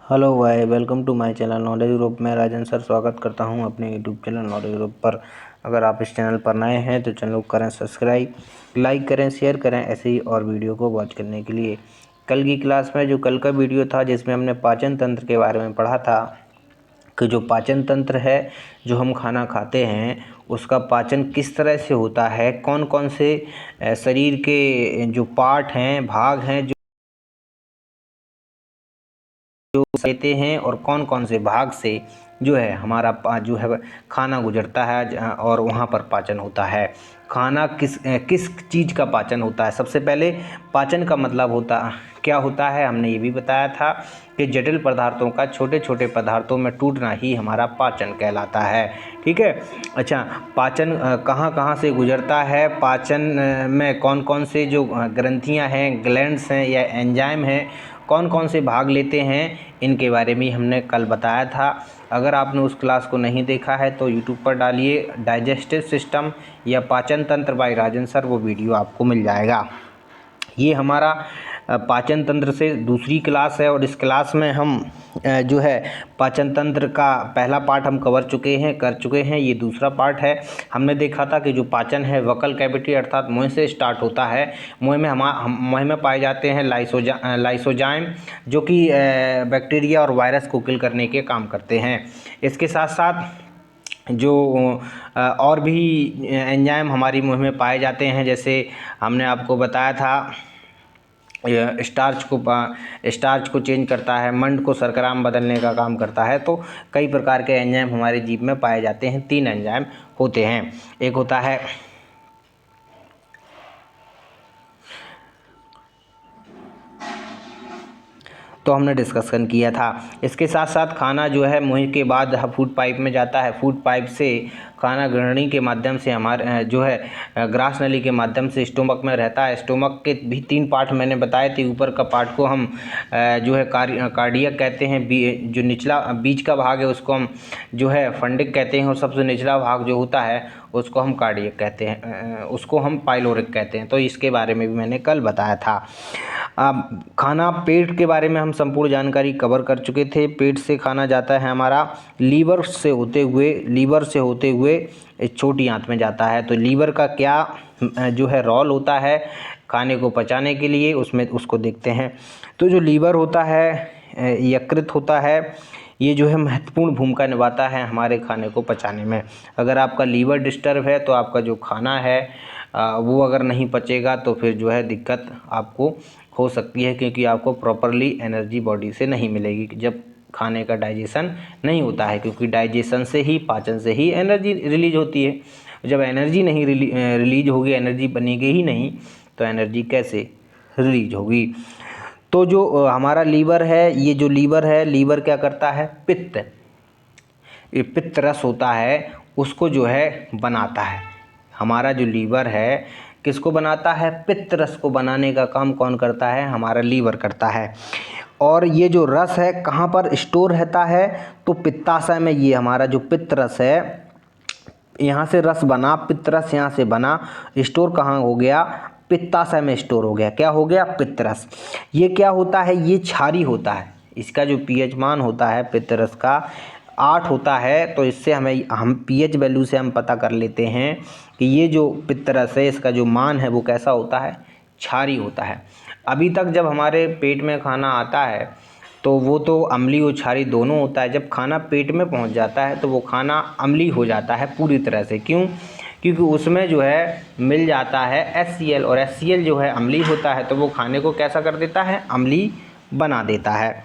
Hello भाई, welcome to my channel knowledge group. मैं Rajan sir स्वागत करता हूं अपने यूट्यूब चैनल नॉलेज ग्रुप पर। अगर आप इस चैनल पर नए हैं तो चैनल को करें सब्सक्राइब, लाइक करें, शेयर करें ऐसे ही और वीडियो को वॉच करने के लिए। कल की क्लास में जो कल का वीडियो था जिसमें हमने पाचन तंत्र के बारे में पढ़ा था कि जो पाचन तंत्र है, जो हम खाना खाते हैं उसका पाचन किस तरह से होता है, कौन कौन से शरीर के जो पार्ट हैं, भाग हैं जो लेते हैं और कौन कौन से भाग से जो है हमारा जो है खाना गुजरता है और वहाँ पर पाचन होता है। खाना किस किस चीज़ का पाचन होता है। सबसे पहले पाचन का मतलब क्या होता है, हमने ये भी बताया था कि जटिल पदार्थों का छोटे छोटे पदार्थों में टूटना ही हमारा पाचन कहलाता है। ठीक है। अच्छा, पाचन कहाँ कहाँ से गुजरता है, पाचन में कौन कौन से जो ग्रंथियाँ हैं, ग्लैंड्स हैं या एंजाइम हैं, कौन कौन से भाग लेते हैं, इनके बारे में हमने कल बताया था। अगर आपने उस क्लास को नहीं देखा है तो यूट्यूब पर डालिए डाइजेस्टिव सिस्टम या पाचन तंत्र बाय राजन सर, वो वीडियो आपको मिल जाएगा। ये हमारा पाचन तंत्र से दूसरी क्लास है और इस क्लास में हम जो है पाचन तंत्र का पहला पार्ट हम कर चुके हैं। ये दूसरा पार्ट है। हमने देखा था कि जो पाचन है वकल कैविटी अर्थात मुंह से स्टार्ट होता है। मुंह में पाए जाते हैं लाइसोजाइम, जो कि बैक्टीरिया और वायरस को किल करने के काम करते हैं। इसके साथ साथ जो और भी एंजाइम हमारी मुंह में पाए जाते हैं, जैसे हमने आपको बताया था स्टार्च को चेंज करता है, मंड को शर्करा में बदलने का काम करता है। तो कई प्रकार के एंजाइम हमारे जीभ में पाए जाते हैं। 3 एंजाइम होते हैं। एक होता है तो हमने डिस्कशन किया था। इसके साथ साथ खाना जो है मुंह के बाद फूड पाइप में जाता है। फूड पाइप से खाना ग्रहणी के माध्यम से हमारे जो है ग्रास नली के माध्यम से स्टोमक में रहता है। स्टोमक के भी 3 पार्ट मैंने बताए थे। ऊपर का पार्ट को हम जो है कार्डियक कहते हैं। जो निचला बीच का भाग है उसको हम जो है फंडिक कहते हैं और सबसे निचला भाग जो होता है उसको हम कार्डियक कहते हैं, उसको हम पाइलोरिक कहते हैं। तो इसके बारे में भी मैंने कल बताया था। खाना पेट के बारे में हम संपूर्ण जानकारी कवर कर चुके थे। पेट से खाना जाता है हमारा लीवर से होते हुए छोटी आंत में जाता है। तो लीवर का क्या जो है रोल होता है खाने को पचाने के लिए, उसमें उसको देखते हैं। तो जो लीवर होता है यकृत होता है, ये जो है महत्वपूर्ण भूमिका निभाता है हमारे खाने को पचाने में। अगर आपका लीवर डिस्टर्ब है तो आपका जो खाना है वो अगर नहीं पचेगा तो फिर जो है दिक्कत आपको हो सकती है, क्योंकि आपको प्रॉपरली एनर्जी बॉडी से नहीं मिलेगी जब खाने का डाइजेशन नहीं होता है, क्योंकि डाइजेशन से ही, पाचन से ही एनर्जी रिलीज होती है। जब एनर्जी नहीं रिलीज होगी, एनर्जी बनेगी ही नहीं, तो एनर्जी कैसे रिलीज होगी। तो जो हमारा लीवर है, ये जो लीवर क्या करता है, ये पित्त रस होता है उसको जो है बनाता है। हमारा जो लीवर है किसको बनाता है, पित्त रस को बनाने का काम कौन करता है, हमारा लीवर करता है। और ये जो रस है कहाँ पर स्टोर रहता है, तो पित्ताशय में। ये हमारा जो पित्त रस है, यहाँ से रस बना, पित्त रस यहाँ से बना, स्टोर कहाँ हो गया, पित्ताशय में स्टोर हो गया। क्या हो गया, पित्त रस। ये क्या होता है, ये क्षारी होता है। इसका जो पीएच मान होता है पित्त रस का 8 होता है। तो इससे हम पीएच वैल्यू से हम पता कर लेते हैं कि ये जो पित्त रस है इसका जो मान है वो कैसा होता है, क्षारी होता है। अभी तक जब हमारे पेट में खाना आता है तो वो तो अम्लीय और क्षारीय दोनों होता है। जब खाना पेट में पहुंच जाता है तो वो खाना अम्लीय हो जाता है पूरी तरह से। क्यों, क्योंकि उसमें जो है मिल जाता है HCl, और HCl जो है अम्लीय होता है तो वो खाने को कैसा कर देता है, अम्लीय बना देता है।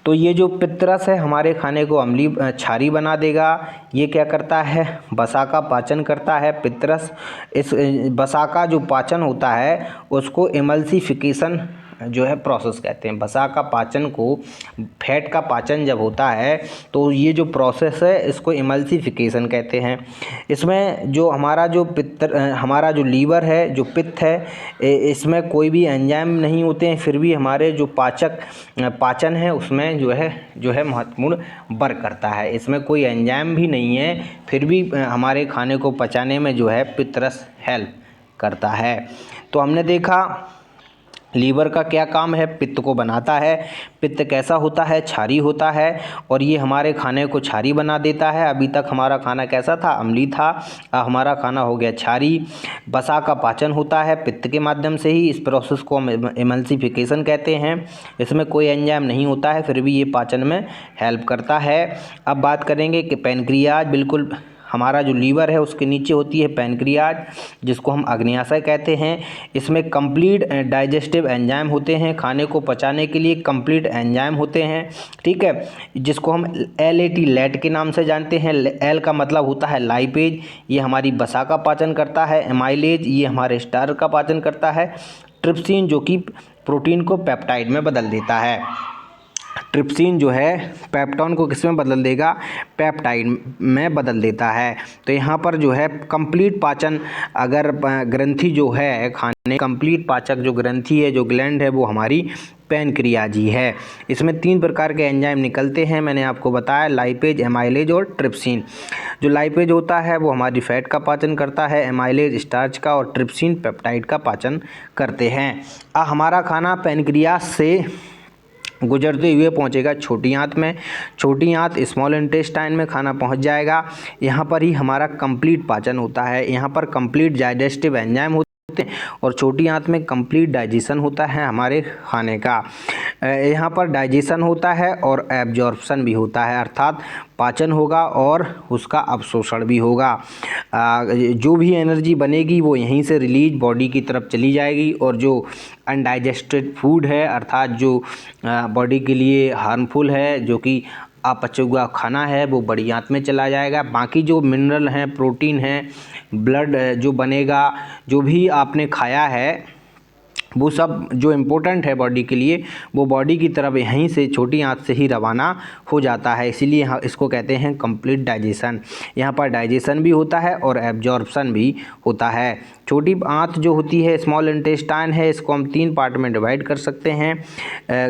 तो ये जो पित्तरस है हमारे खाने को अम्लीय क्षारीय बना देगा। ये क्या करता है, वसा का पाचन करता है पित्तरस। इस वसा का जो पाचन होता है उसको इमल्सिफिकेशन जो है प्रोसेस कहते हैं। वसा का पाचन को, फैट का पाचन जब होता है तो ये जो प्रोसेस है इसको इमल्सिफिकेशन कहते हैं। इसमें जो हमारा जो लीवर है, जो पित्त है, इसमें कोई भी एंजाइम नहीं होते हैं, फिर भी हमारे जो पाचन है उसमें जो है महत्वपूर्ण वर्क करता है। इसमें कोई एंजाइम भी नहीं है, फिर भी हमारे खाने को पचाने में जो है पित्तरस हेल्प करता है। तो हमने देखा लीवर का क्या काम है? पित्त को बनाता है। पित्त कैसा होता है? क्षारी होता है और ये हमारे खाने को क्षारी बना देता है। अभी तक हमारा खाना कैसा था? अम्लीय था, अब हमारा खाना हो गया क्षारी। वसा का पाचन होता है पित्त के माध्यम से ही। इस प्रोसेस को हम एमल्सिफिकेशन कहते हैं। इसमें कोई एंजाइम नहीं होता है, फिर भी ये पाचन में हेल्प करता है। अब बात करेंगे कि पैनक्रियाज, बिल्कुल हमारा जो लीवर है उसके नीचे होती है पैनक्रियाज, जिसको हम अग्न्याशय कहते हैं। इसमें कंप्लीट डाइजेस्टिव एंजाइम होते हैं, खाने को पचाने के लिए कंप्लीट एंजाइम होते हैं, ठीक है, जिसको हम LAT लैट के नाम से जानते हैं। एल का मतलब होता है लाइपेज, ये हमारी वसा का पाचन करता है। एमाइलेज, ये हमारे स्टार्च का पाचन करता है। ट्रिप्सिन, जो कि प्रोटीन को पेप्टाइड में बदल देता है। ट्रिप्सिन जो है पेप्टोन को किस में बदल देगा? पेप्टाइड में बदल देता है। तो यहाँ पर जो है कंप्लीट पाचन, अगर ग्रंथि जो है खाने, कंप्लीट पाचक जो ग्रंथि है, जो ग्लैंड है, वो हमारी पैनक्रियाज ही है। इसमें 3 प्रकार के एंजाइम निकलते हैं, मैंने आपको बताया, लाइपेज, एमाइलेज और ट्रिप्सिन। जो लाइपेज होता है वो हमारी फैट का पाचन करता है, एमाइलेज स्टार्च का और ट्रिप्सिन पेप्टाइड का पाचन करते हैं। हमारा खाना पैनक्रियाज से गुजरते हुए पहुंचेगा छोटी आंत में। छोटी आंत स्मॉल इंटेस्टाइन में खाना पहुंच जाएगा। यहाँ पर ही हमारा कंप्लीट पाचन होता है। यहाँ पर कंप्लीट डाइजेस्टिव एंजाइम होते हैं और छोटी आंत में कंप्लीट डाइजेशन होता है हमारे खाने का। यहाँ पर डाइजेशन होता है और एब्जॉर्प्शन भी होता है, अर्थात पाचन होगा और उसका अवशोषण भी होगा। जो भी एनर्जी बनेगी वो यहीं से रिलीज बॉडी की तरफ चली जाएगी और जो अनडाइजेस्टेड फूड है, अर्थात जो बॉडी के लिए हार्मफुल है, जो कि अपचा हुआ खाना है, वो बड़ी आंत में चला जाएगा। बाकी जो मिनरल हैं, प्रोटीन हैं, ब्लड जो बनेगा, जो भी आपने खाया है, वो सब जो इम्पोर्टेंट है बॉडी के लिए, वो बॉडी की तरफ यहीं से छोटी आंत से ही रवाना हो जाता है। इसीलिए इसको कहते हैं कंप्लीट डाइजेशन। यहाँ पर डाइजेशन भी होता है और एब्जॉर्प्शन भी होता है। छोटी आंत जो होती है स्मॉल इंटेस्टाइन है, इसको हम 3 पार्ट में डिवाइड कर सकते हैं।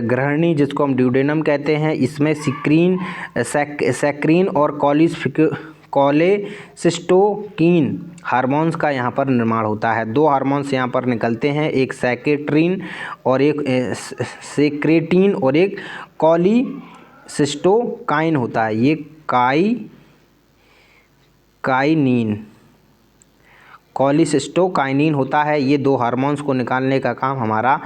ग्रहणी, जिसको हम ड्यूडेनम कहते हैं, इसमें सैक्रीन और कोलेसिस्टोकिन हार्मोन्स का यहाँ पर निर्माण होता है। 2 हार्मोन्स यहाँ पर निकलते हैं, एक सेक्रेटिन और एक सेक्रेटिन और एक कोलिसिस्टोकाइन होता है। ये काइनिन, कोलिसिस्टोकाइनिन होता है। ये 2 हार्मोन्स को निकालने का काम हमारा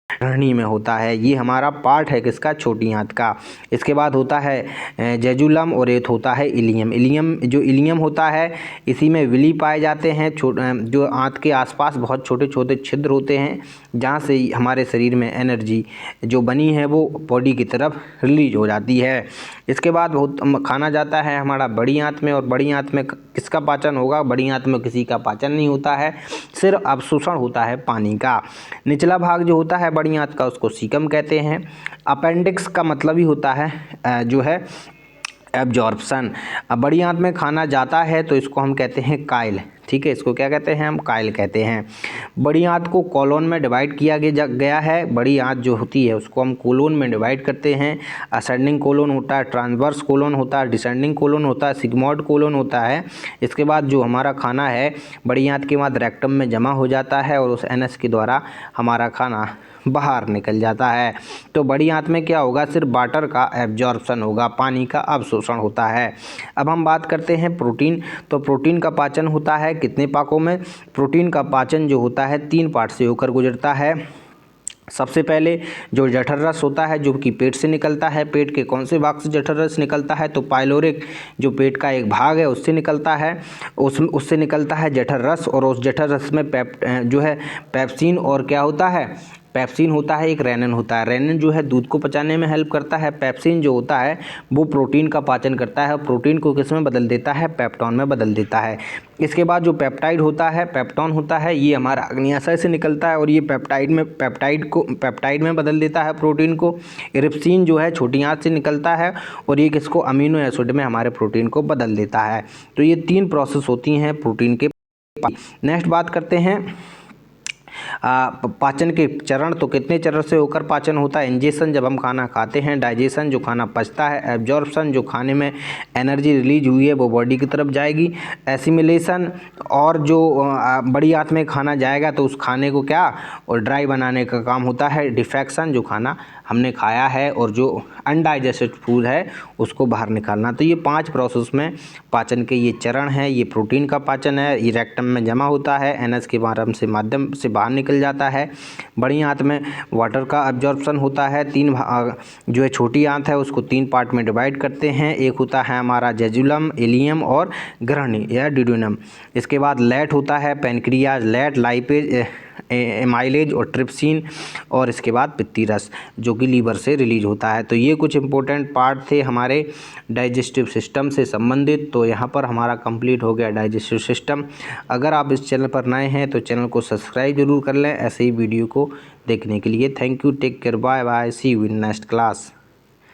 ग्रहणी में होता है। ये हमारा पार्ट है किसका? छोटी आंत का। इसके बाद होता है जेजुलम और एक होता है इलियम। जो इलियम होता है, इसी में विली पाए जाते हैं। जो आंत के आसपास बहुत छोटे छोटे छिद्र होते हैं, जहाँ से हमारे शरीर में एनर्जी जो बनी है वो बॉडी की तरफ रिलीज हो जाती है। इसके बाद खाना जाता है हमारा बड़ी आंत में, और बड़ी आंत में किसका पाचन होगा? बड़ी आंत में किसी का पाचन नहीं होता है, सिर्फ अवशोषण होता है पानी का। निचला भाग जो होता है बड़ी आंत का, उसको सीकम कहते हैं। अपेंडिक्स का मतलब ही होता है जो है एब्जॉर्प्शन। अब बड़ी आंत में खाना जाता है तो इसको हम कहते हैं काइल, ठीक है, इसको क्या कहते हैं? हम काइल कहते हैं। बड़ी आंत को कॉलोन में डिवाइड किया गया है। बड़ी आंत जो होती है उसको हम कोलोन में डिवाइड करते हैं। असेंडिंग कोलोन होता है, ट्रांसवर्स कोलोन होता है, डिसेंडिंग कोलोन होता है, सिग्मॉइड कोलोन होता है। इसके बाद जो हमारा खाना है बड़ी आंत के बाद रेक्टम में जमा हो जाता है और उस एनस के द्वारा हमारा खाना बाहर निकल जाता है। तो बड़ी आंत में क्या होगा? सिर्फ वाटर का एब्जॉर्प्शन होगा, पानी का अवशोषण होता है। अब हम बात करते हैं प्रोटीन। तो प्रोटीन का पाचन होता है कितने पाकों में? प्रोटीन का पाचन जो होता है 3 पार्ट से होकर गुजरता है। सबसे पहले जो जठर रस होता है, जो कि पेट से निकलता है। पेट के कौन से भाग से जठर रस निकलता है? तो पाइलोरिक जो पेट का एक भाग है उससे निकलता है। उससे निकलता है जठर रस, और उस जठर रस में जो है पेप्सिन और क्या होता है? पेप्सिन होता है, एक रेनिन होता है। रेनिन जो है दूध को पचाने में हेल्प करता है। पेप्सिन जो होता है वो प्रोटीन का पाचन करता है और प्रोटीन को किस में बदल देता है? पेप्टोन में बदल देता है। इसके बाद जो पेप्टाइड होता है, पेप्टोन होता है, ये हमारा अग्न्याशय से निकलता है और ये पेप्टाइड में बदल देता है प्रोटीन को। इरिप्सिन जो है छोटी आंत से निकलता है और ये किसको? अमीनो एसिड में हमारे प्रोटीन को बदल देता है। तो ये 3 प्रोसेस होती हैं प्रोटीन के। नेक्स्ट बात करते हैं पाचन के चरण, तो कितने चरण से होकर पाचन होता है? इंजेशन जब हम खाना खाते हैं, डाइजेशन जो खाना पचता है, एब्जॉर्प्शन जो खाने में एनर्जी रिलीज हुई है वो बॉडी की तरफ जाएगी, एसिमिलेशन और जो बड़ी आंत में खाना जाएगा तो उस खाने को क्या और ड्राई बनाने का काम होता है, डिफेक्शन जो खाना हमने खाया है और जो अनडाइजेस्टेड फूड है उसको बाहर निकालना। तो ये 5 प्रोसेस में पाचन के ये चरण हैं। ये प्रोटीन का पाचन है, ये रेक्टम में जमा होता है, एनएस के माध्यम से बाहर निकल जाता है। बड़ी आंत में वाटर का एब्जॉर्प्शन होता है। 3 जो है छोटी आंत है उसको 3 पार्ट में डिवाइड करते हैं। एक होता है हमारा जेजुलम, इलियम और ग्रहणी या डिड्यूनम। इसके बाद लेट होता है, पैनक्रियाज, लेट, लाइपेज, एमाइलेज और ट्रिप्सिन, और इसके बाद पित्ती रस जो कि लीवर से रिलीज होता है। तो ये कुछ इंपॉर्टेंट पार्ट थे हमारे डाइजेस्टिव सिस्टम से संबंधित। तो यहाँ पर हमारा कंप्लीट हो गया डाइजेस्टिव सिस्टम। अगर आप इस चैनल पर नए हैं तो चैनल को सब्सक्राइब जरूर कर लें ऐसे ही वीडियो को देखने के लिए। Thank you, take care, bye bye, see you in next class.